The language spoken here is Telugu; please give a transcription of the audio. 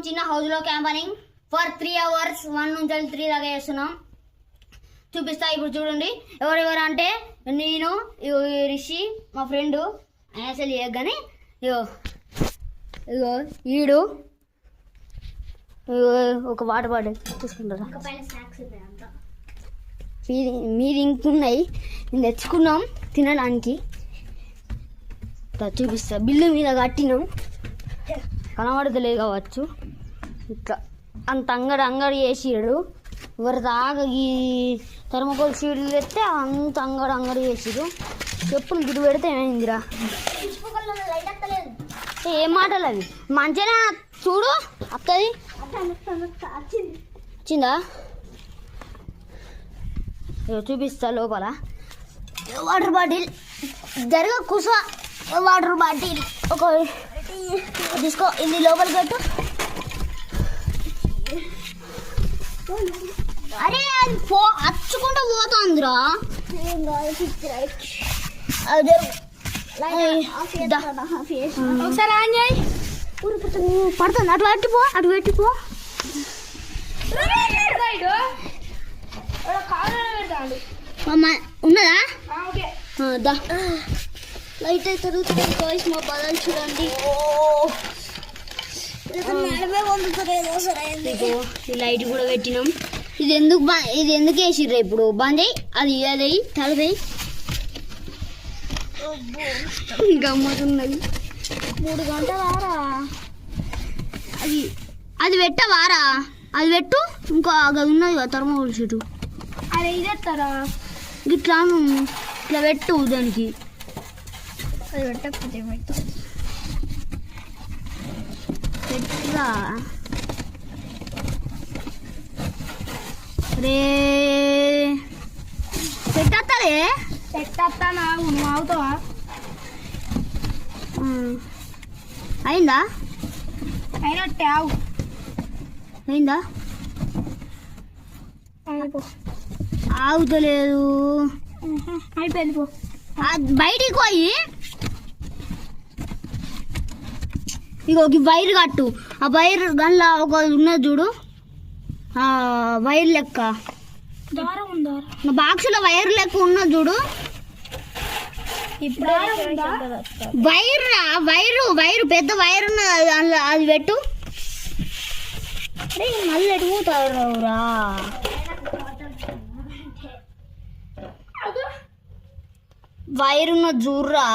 చిన్న హౌస్లో క్యాంపనింగ్ ఫర్ 3 hours 1 నుంచి 3 దాకా చేస్తున్నాం. చూపిస్తా ఇప్పుడు చూడండి. ఎవరెవరు అంటే నేను, రిషి, మా ఫ్రెండు అసలు చేయగానే ఇగో ఇగో ఈడు ఒక వాటర్ బాటిల్ తీసుకుంటారా. మీరు ఇంకున్నాయి నేను తెచ్చుకున్నాం తినడానికి. చూపిస్తా. బిల్లు మీద కట్టినాం, కనబడతలేదు కావచ్చు. ఇట్లా అంత అంగడి వేసిడు. ఎవరు దాకా ఈ థర్మకోల్ సీడ్లు తెస్తే అంత అంగడి వేసిడు. చెప్పులు గిడు పెడితే ఏమైందిరా? ఏం మాటలు అవి? మంచిగా చూడు అత్తది వచ్చిందా? చూపిస్తా. లోపల వాటర్ బాటిల్ జరగ కుస వాటర్ బాటిల్ ఒక తీసుకో. ఇది లోపల కట్టు. అరే అది అచ్చుకుంటూ పోతుందిరా. ఒకసారి ఆన్ చేయి. పడుతుంది. అటు పెట్టిపో, అటు పెట్టిపో. ఉన్నదా? లైట్ అయితే తిరుగుతుంది. బాయ్స్ మా బదాలు చూడండి. ఈ లైట్ కూడా పెట్టినాం. ఇది ఎందుకు వేసిర్రా ఇప్పుడు? బంద్ అయ్యి అది అది తలది గమ్మతున్నది. 3 గంటలు వారా. అది పెట్టవారా? అది పెట్టు. ఇంకో అది ఉన్నది కదా థర్మోకోల్ షీటు. అది ఇదేస్తారా? ఇట్లా ఇట్లా పెట్టు దానికి. అది పెట్టకపోతే పెట్టరా రే. పెట్టేస్తారే. పెట్టేస్తా. నువ్వు అవుతావా? అయిందా? అయినట్టే. అయిందా? ఆగుతలేదు. అయిపోయింది. పో బయటికి పోయి ఇగో వైర్ కట్టు. ఆ వైర్ గన్లా ఒక ఉన్నది చూడు, ఆ వైర్ లెక్క బాక్స్లో వైర్ లెక్క ఉన్నది చూడు. వైరు పెద్ద వైర్ ఉన్నది, అది పెట్టు. మళ్ళీ ఎటుపోతారా? వైర్ ఉన్న జూర్రా.